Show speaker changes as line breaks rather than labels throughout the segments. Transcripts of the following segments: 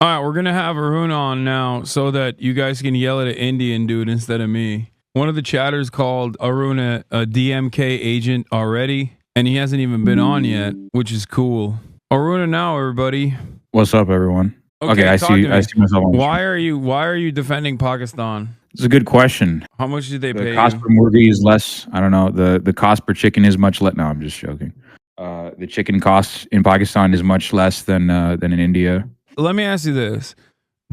All right, we're gonna have Arun on now so that you guys can yell at an Indian dude instead of me. One of the chatters called Arun a DMK agent already, and he hasn't even been on yet, which is cool. Arun Annow, everybody.
What's up, everyone?
Okay,
I
talk
see.
to
I
me.
see myself on the
Why
screen.
are you defending Pakistan?
It's a good question.
How much did they
The
pay
cost
you?
per murgi is less. I don't know. The cost per chicken is much less. No, I'm just joking. The chicken cost in Pakistan is much less than in India.
Let me ask you this.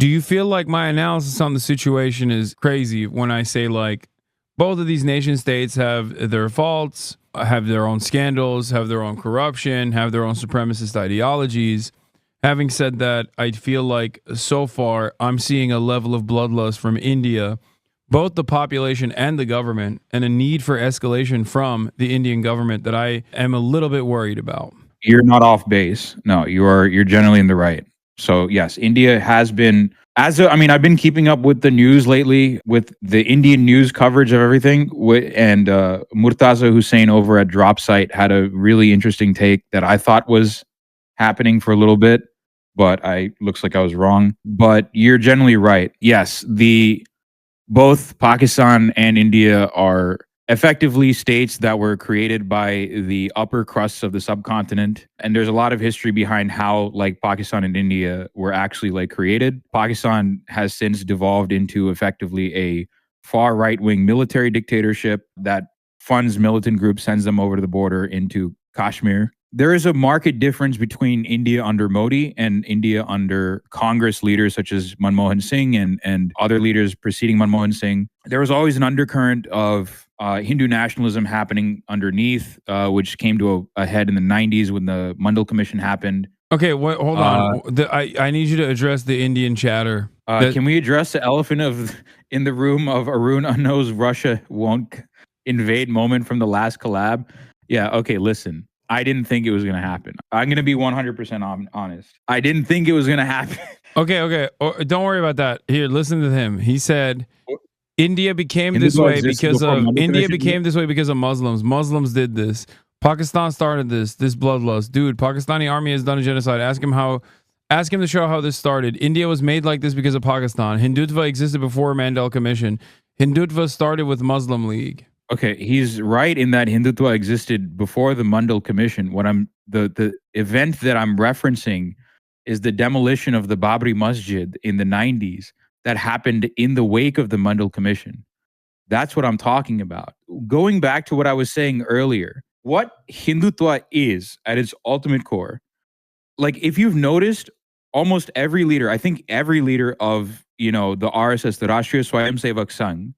Do you feel like my analysis on the situation is crazy when I say like both of these nation states have their faults, have their own scandals, have their own corruption, have their own supremacist ideologies? Having said that, I feel like so far I'm seeing a level of bloodlust from India, both the population and the government, and a need for escalation from the Indian government that I am a little bit worried about.
You're not off base. No, you're generally in the right. So yes, India has been I mean, I've been keeping up with the news lately, with the Indian news coverage of everything. And Murtaza Hussain over at Drop Site had a really interesting take that I thought was happening for a little bit, but I looks like I was wrong. But you're generally right. Yes, the both Pakistan and India are effectively states that were created by the upper crusts of the subcontinent, and there's a lot of history behind how like Pakistan and India were actually like created. Pakistan has since devolved into effectively a far right-wing military dictatorship that funds militant groups, sends them over to the border into Kashmir. There is a marked difference between India under Modi and India under Congress leaders such as Manmohan Singh and other leaders preceding Manmohan Singh. There was always an undercurrent of Hindu nationalism happening underneath, which came to a head in the 90s when the Mandal Commission happened.
Okay, what? Hold on. I need you to address the Indian chatter.
Can we address the elephant in the room of Arun Annow's Russia won't invade moment from the last collab? Yeah, okay, listen. I didn't think it was going to happen. I'm going to be 100% honest. I didn't think it was going to happen.
Okay. Don't worry about that. Here, listen to him. He said India became this way because of Muslims. Muslims did this. Pakistan started this bloodlust. Dude, Pakistani army has done a genocide. Ask him to show how this started. India was made like this because of Pakistan. Hindutva existed before Mandal Commission. Hindutva started with Muslim League.
Okay, he's right in that Hindutva existed before the Mandal Commission. What I'm the event that I'm referencing is the demolition of the Babri Masjid in the 90s that happened in the wake of the Mandal Commission. That's what I'm talking about. Going back to what I was saying earlier, what Hindutva is at its ultimate core, like if you've noticed, almost every leader, I think every leader of, the RSS, the Rashtriya Swayamsevak Sangh,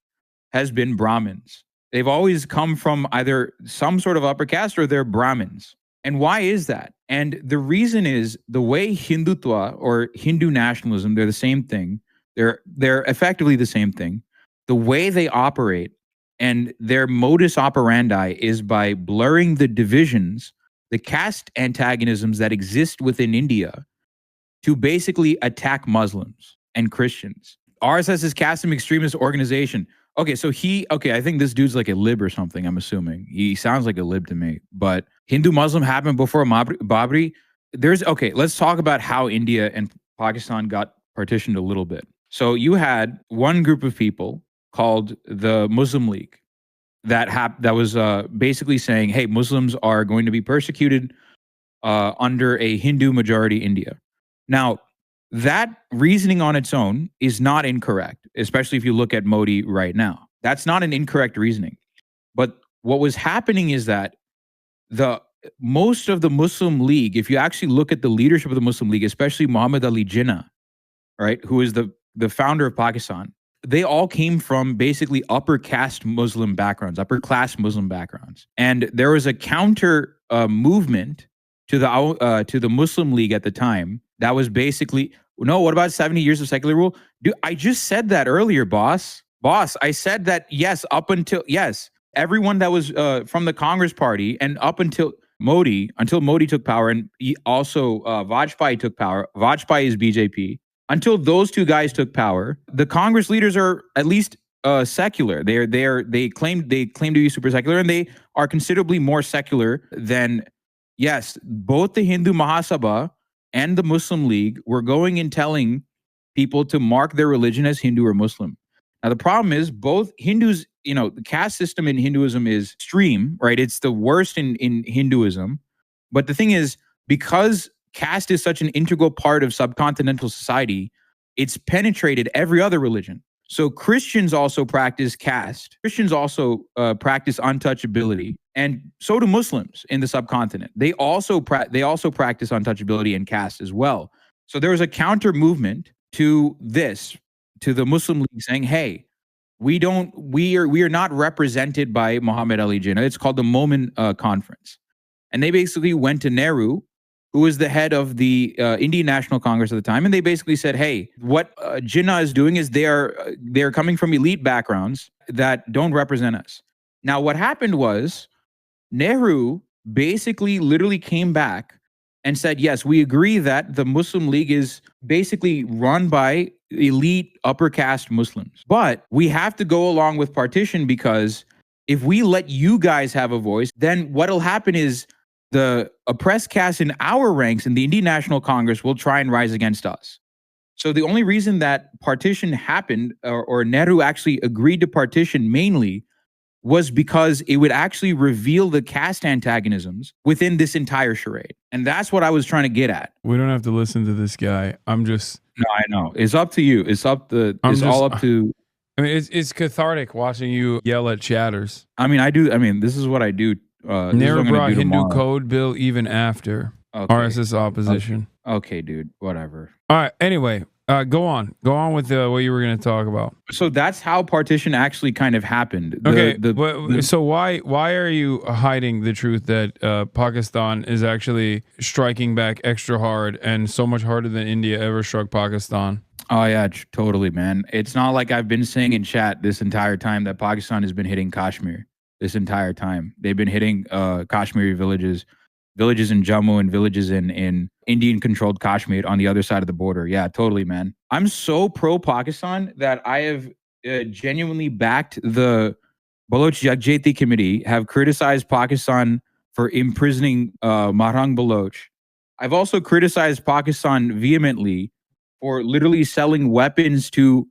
has been Brahmins. They've always come from either some sort of upper caste or they're Brahmins. And why is that? And the reason is the way Hindutva or Hindu nationalism, they're the same thing. They're effectively the same thing. The way they operate and their modus operandi is by blurring the divisions, the caste antagonisms that exist within India to basically attack Muslims and Christians. RSS is caste extremist organization. Okay, so I think this dude's like a lib or something, I'm assuming. He sounds like a lib to me. But Hindu-Muslim happened before Babri. Let's talk about how India and Pakistan got partitioned a little bit. So you had one group of people called the Muslim League that was basically saying, hey, Muslims are going to be persecuted under a Hindu majority India. Now, that reasoning on its own is not incorrect, especially if you look at Modi right now. That's not an incorrect reasoning. But what was happening is that most of the Muslim League, if you actually look at the leadership of the Muslim League, especially Muhammad Ali Jinnah, right, who is the founder of Pakistan, they all came from basically upper caste Muslim backgrounds, upper class Muslim backgrounds. And there was a counter movement to the Muslim League at the time that was basically, no, what about 70 years of secular rule? Dude, I just said that earlier, boss. Boss, I said that, yes, everyone that was from the Congress party and up until Modi took power, and also Vajpayee took power. Vajpayee is BJP. Until those two guys took power, the Congress leaders are at least secular. They claim to be super secular, and they are considerably more secular than, yes, both the Hindu Mahasabha and the Muslim League were going and telling people to mark their religion as Hindu or Muslim. Now, the problem is both Hindus, the caste system in Hinduism is extreme, right? It's the worst in Hinduism. But the thing is, because caste is such an integral part of subcontinental society, it's penetrated every other religion. So Christians also practice caste. Christians also practice untouchability, and so do Muslims in the subcontinent. They also practice untouchability and caste as well. So there was a counter movement to this, to the Muslim League saying, "Hey, we are not represented by Muhammad Ali Jinnah." It's called the Momin Conference, and they basically went to Nehru, who was the head of the Indian National Congress at the time, and they basically said, "Hey, what Jinnah is doing is they're coming from elite backgrounds that don't represent us." Now, what happened was Nehru basically literally came back and said, "Yes, we agree that the Muslim League is basically run by elite upper caste Muslims, but we have to go along with partition because if we let you guys have a voice, then what'll happen is the oppressed caste in our ranks in the Indian National Congress will try and rise against us." So the only reason that partition happened, or Nehru actually agreed to partition mainly, was because it would actually reveal the caste antagonisms within this entire charade. And that's what I was trying to get at.
We don't have to listen to this guy. No,
I know. It's up to you. It's all up to.
I mean, it's cathartic watching you yell at chatters.
I mean, I do. I mean, this is what I do.
Nehru brought Hindu code bill even after RSS opposition.
Okay, dude. Whatever.
All right. Anyway, go on with what you were going to talk about.
So that's how partition actually kind of happened.
So why are you hiding the truth that Pakistan is actually striking back extra hard and so much harder than India ever struck Pakistan?
Oh yeah, totally, man. It's not like I've been saying in chat this entire time that Pakistan has been hitting Kashmir. This entire time they've been hitting Kashmiri villages in Jammu and villages in Indian-controlled Kashmir on the other side of the border. Yeah, totally, man. I'm so pro-Pakistan that I have genuinely backed the Baloch Yakjehti Committee, have criticized Pakistan for imprisoning Marang Baloch. I've also criticized Pakistan vehemently for literally selling weapons to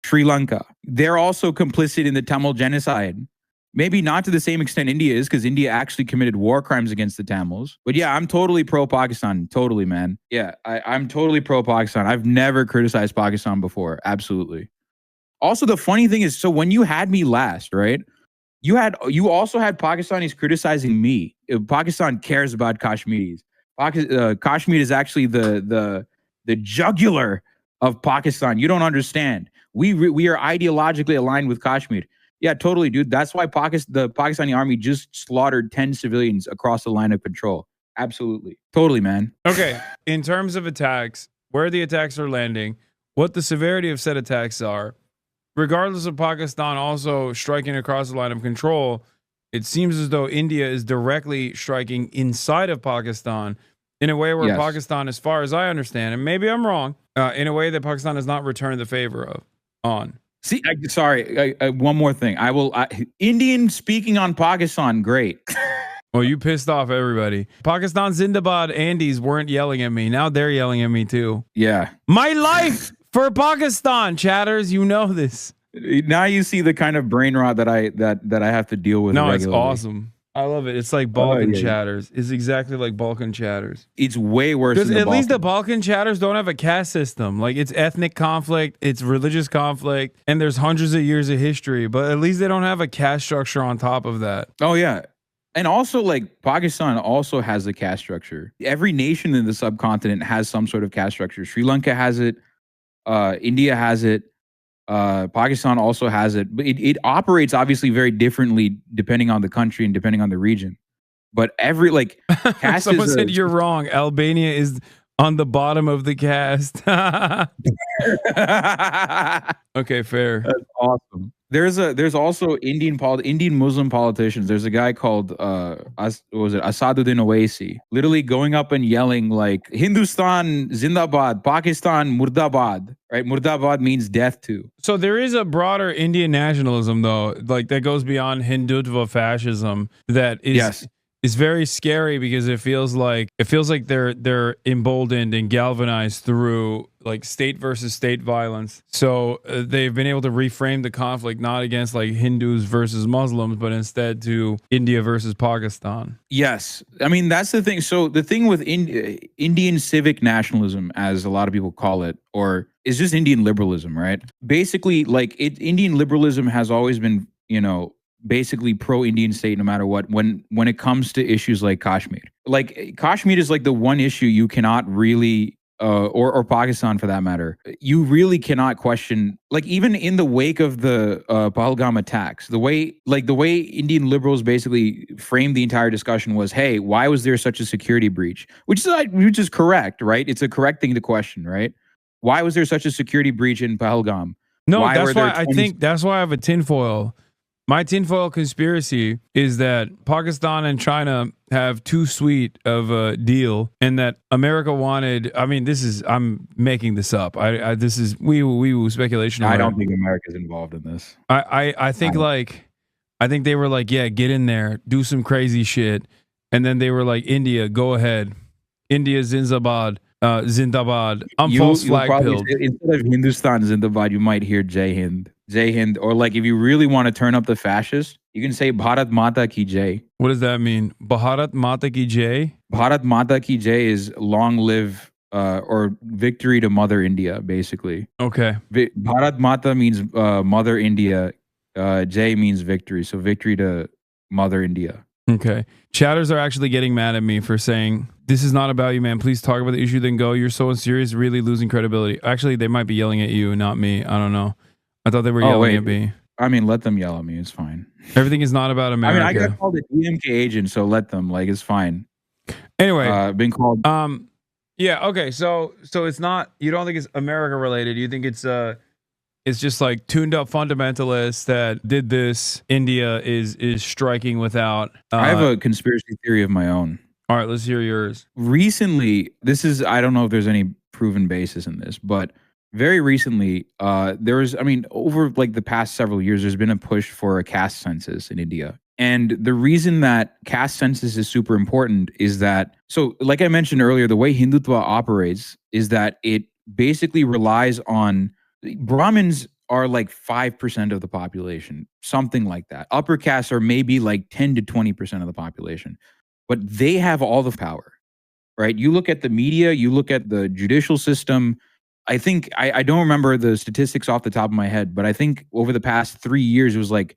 Sri Lanka. They're also complicit in the Tamil genocide. Maybe not to the same extent India is, because India actually committed war crimes against the Tamils. But yeah, I'm totally pro-Pakistan. Totally, man. Yeah, I'm totally pro-Pakistan. I've never criticized Pakistan before. Absolutely. Also, the funny thing is, so when you had me last, right? You also had Pakistanis criticizing me. Pakistan cares about Kashmiris. Kashmir is actually the jugular of Pakistan. You don't understand. We are ideologically aligned with Kashmir. Yeah, totally, dude. That's why the Pakistani army just slaughtered 10 civilians across the line of control. Absolutely. Totally, man.
Okay. In terms of attacks, where the attacks are landing, what the severity of said attacks are, regardless of Pakistan also striking across the line of control, it seems as though India is directly striking inside of Pakistan in a way where Pakistan, as far as I understand, and maybe I'm wrong, in a way that Pakistan has not returned the favor on.
See, sorry, one more thing. Indian speaking on Pakistan, great.
Well, you pissed off everybody. Pakistan Zindabad Andes weren't yelling at me. Now they're yelling at me too.
Yeah.
My life for Pakistan, chatters. You know this.
Now you see the kind of brain rot that I have to deal with.
No,
regularly.
It's awesome. I love it. It's like Balkan chatters. It's exactly like Balkan chatters.
It's way worse than
at least the Balkan chatters don't have a caste system. Like, it's ethnic conflict, it's religious conflict, and there's hundreds of years of history. But at least they don't have a caste structure on top of that.
Oh, yeah. And also, like, Pakistan also has a caste structure. Every nation in the subcontinent has some sort of caste structure. Sri Lanka has it. India has it. Pakistan also has it, but it operates obviously very differently depending on the country and depending on the region. But every caste
someone said you're wrong. Albania is on the bottom of the caste. Okay, fair.
That's awesome. There's also Indian Muslim politicians. There's a guy called Asaduddin Owaisi, literally going up and yelling like Hindustan Zindabad, Pakistan Murdabad. Right? Murdabad means death to.
So there is a broader Indian nationalism though, like that goes beyond Hindutva fascism. That is is very scary because it feels like they're emboldened and galvanized through like state versus state violence. So they've been able to reframe the conflict not against like Hindus versus Muslims, but instead to India versus Pakistan.
Yes. I mean, that's the thing. So the thing with Indian civic nationalism, as a lot of people call it, or is just Indian liberalism, right? Basically, like Indian liberalism has always been, basically pro-Indian state no matter what when it comes to issues like Kashmir. Like Kashmir is like the one issue you cannot really or Pakistan for that matter, you really cannot question, like even in the wake of the Pahalgam attacks, the way Indian liberals basically framed the entire discussion was, hey, why was there such a security breach? Which is correct, right? It's a correct thing to question, right? Why was there such a security breach in Pahalgam?
No, that's why I think that's why I have a tinfoil. My tinfoil conspiracy is that Pakistan and China have too sweet of a deal, and that America wanted. I mean, I'm making this up. This is wee speculation.
I don't think America's involved in this.
I think I think they were like, yeah, get in there, do some crazy shit, and then they were like, India, go ahead, India Zindabad. Zindabad. I'm false flag pilled.
Instead of Hindustan Zindabad, you might hear Jai Hind. Jai Hind. Or like if you really want to turn up the fascist, you can say Bharat Mata Ki Jai.
What does that mean? Bharat Mata Ki Jai?
Bharat Mata Ki Jai is long live or victory to Mother India, basically.
Okay.
Bharat Mata means Mother India. Jai means victory. So victory to Mother India.
Okay. Chatters are actually getting mad at me for saying, this is not about you, man. Please talk about the issue, then go. You're so unserious, really losing credibility. Actually, they might be yelling at you, not me. I don't know. I thought they were yelling at me.
I mean, let them yell at me. It's fine.
Everything is not about America.
I got called a DMK agent, so let them. Like, it's fine.
Anyway.
Been called.
Yeah, okay. So it's not, you don't think it's America related. You think it's just like tuned up fundamentalists that did this. India is striking without.
I have a conspiracy theory of my own.
All right, let's hear yours.
Recently, I don't know if there's any proven basis in this, but very recently, over like the past several years, there's been a push for a caste census in India. And the reason that caste census is super important is that, so like I mentioned earlier, the way Hindutva operates is that it basically relies on Brahmins are like 5% of the population, something like that. Upper castes are maybe like 10 to 20% of the population, but they have all the power, right? You look at the media, you look at the judicial system. I think, I don't remember the statistics off the top of my head, but I think over the past 3 years, it was like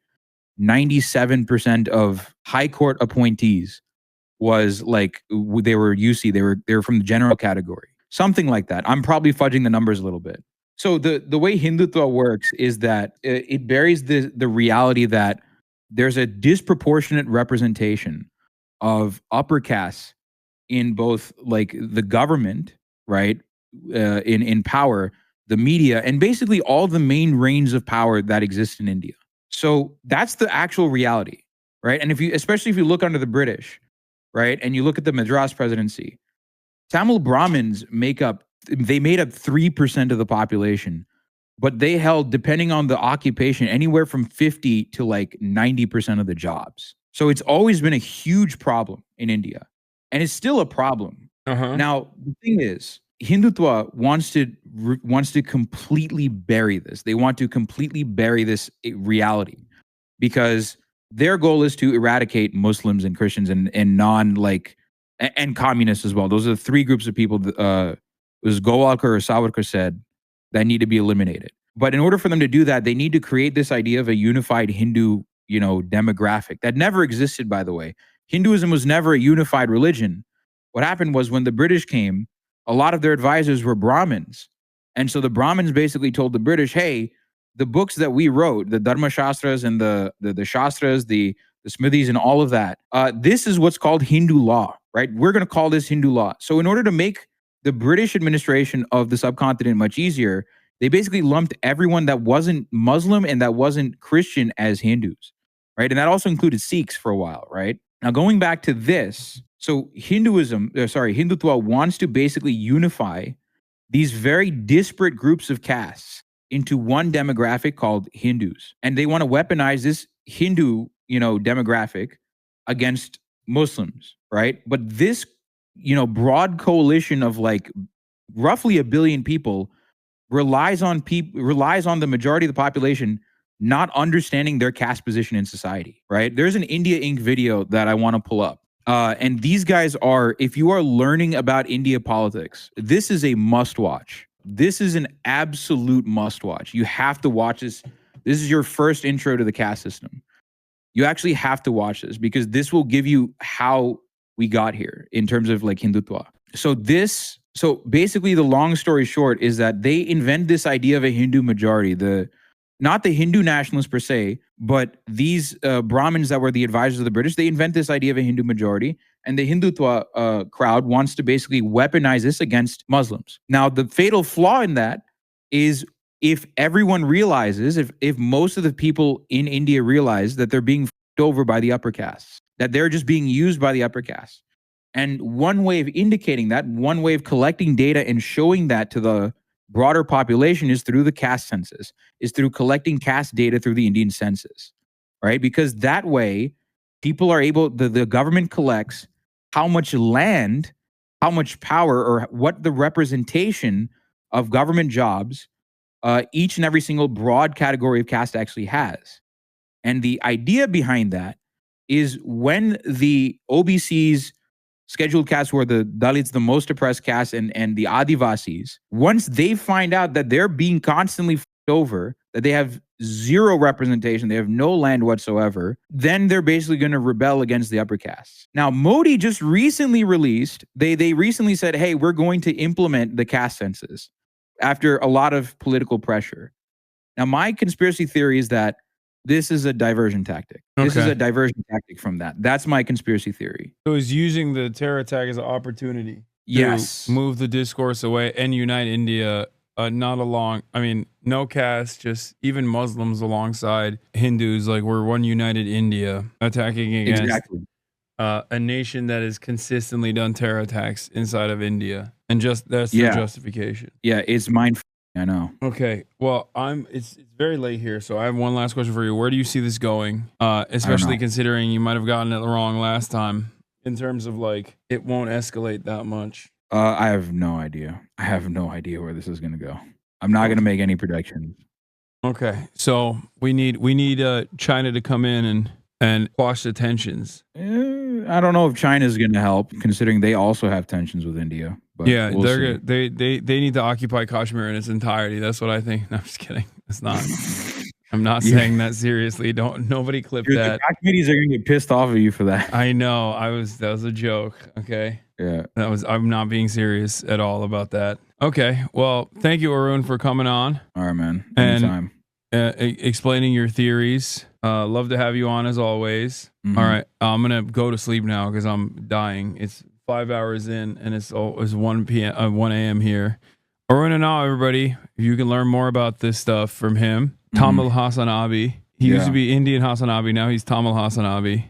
97% of high court appointees was like, they were UC, they were from the general category, something like that. I'm probably fudging the numbers a little bit. So the way Hindutva works is that it buries the reality that there's a disproportionate representation of upper castes in both like the government, right, in power, the media, and basically all the main reigns of power that exist in India. So that's the actual reality, right? And especially if you look under the British, right, and you look at the Madras presidency, Tamil Brahmins made up 3% of the population, but they held, depending on the occupation, anywhere from 50 to like 90% of the jobs. So it's always been a huge problem in India, and it's still a problem. Now, the thing is, Hindutva wants to completely bury this. They want to completely bury this reality because their goal is to eradicate Muslims and Christians and and communists as well. Those are the three groups of people it was Golwalkar or Savarkar said that need to be eliminated. But in order for them to do that, they need to create this idea of a unified Hindu, demographic that never existed, by the way. Hinduism was never a unified religion. What happened was when the British came, a lot of their advisors were Brahmins. And so the Brahmins basically told the British, hey, the books that we wrote, the Dharma Shastras and the Shastras, the Smrtis and all of that, this is what's called Hindu law, right? We're going to call this Hindu law. So in order to make the British administration of the subcontinent much easier, they basically lumped everyone that wasn't Muslim and that wasn't Christian as Hindus, right? And that also included Sikhs for a while, right? Now going back to this, so Hindutva wants to basically unify these very disparate groups of castes into one demographic called Hindus. And they want to weaponize this Hindu, demographic against Muslims, right? But this, broad coalition of like roughly 1 billion people relies on the majority of the population not understanding their caste position in society, right? There's an India Inc. video that I want to pull up. And these guys are, if you are learning about India politics, this is a must watch. This is an absolute must watch. You have to watch this. This is your first intro to the caste system. You actually have to watch this because this will give you how we got here in terms of like Hindutva. So basically the long story short is that they invent this idea of a Hindu majority, not the Hindu nationalists per se, but these Brahmins that were the advisors of the British, they invent this idea of a Hindu majority, and the Hindutva crowd wants to basically weaponize this against Muslims. Now, the fatal flaw in that is if everyone realizes, if most of the people in India realize that they're being f***ed over by the upper castes, that they're just being used by the upper castes. And one way of indicating that, one way of collecting data and showing that to the broader population is through the caste census, is through collecting caste data through the Indian census, right? Because that way, people are able, the government collects how much land, how much power, or what the representation of government jobs each and every single broad category of caste actually has. And the idea behind that is when the OBCs, scheduled castes, who are the Dalits, the most oppressed caste, and the Adivasis, once they find out that they're being constantly f***ed over, that they have zero representation, they have no land whatsoever, then they're basically going to rebel against the upper castes. Now, Modi just recently released, they recently said, hey, we're going to implement the caste census after a lot of political pressure. Now, my conspiracy theory is that this is a diversion tactic. Okay. This is a diversion tactic from that. That's my conspiracy theory.
So he's using the terror attack as an opportunity to move the discourse away and unite India, no caste, just even Muslims alongside Hindus. Like, we're one united India attacking against a nation that has consistently done terror attacks inside of India. And that's the justification.
Yeah, it's mind. I know.
Okay. Well, it's very late here, so I have one last question for you. Where do you see this going? Especially considering you might have gotten it wrong last time in terms of like it won't escalate that much.
I have no idea. I have no idea where this is going to go. I'm not going to make any predictions.
Okay. So we need China to come in and quash the tensions.
I don't know if China's going to help, considering they also have tensions with India. But
yeah, they need to occupy Kashmir in its entirety. That's what I think. No, I'm just kidding. It's not. I'm not saying that seriously. Nobody clip that.
The committees are going to get pissed off at you for that.
I know. That was a joke. Okay.
Yeah.
I'm not being serious at all about that. Okay. Well, thank you, Arun, for coming on.
All right, man. Anytime.
And explaining your theories. Love to have you on as always. Mm-hmm. All right. I'm going to go to sleep now because I'm dying. It's 5 hours in and it's 1 a.m. here. Arun Annow, everybody. You can learn more about this stuff from him. Tamil Hasanabi. He used to be Indian Hasanabi. Now he's Tamil Hasanabi.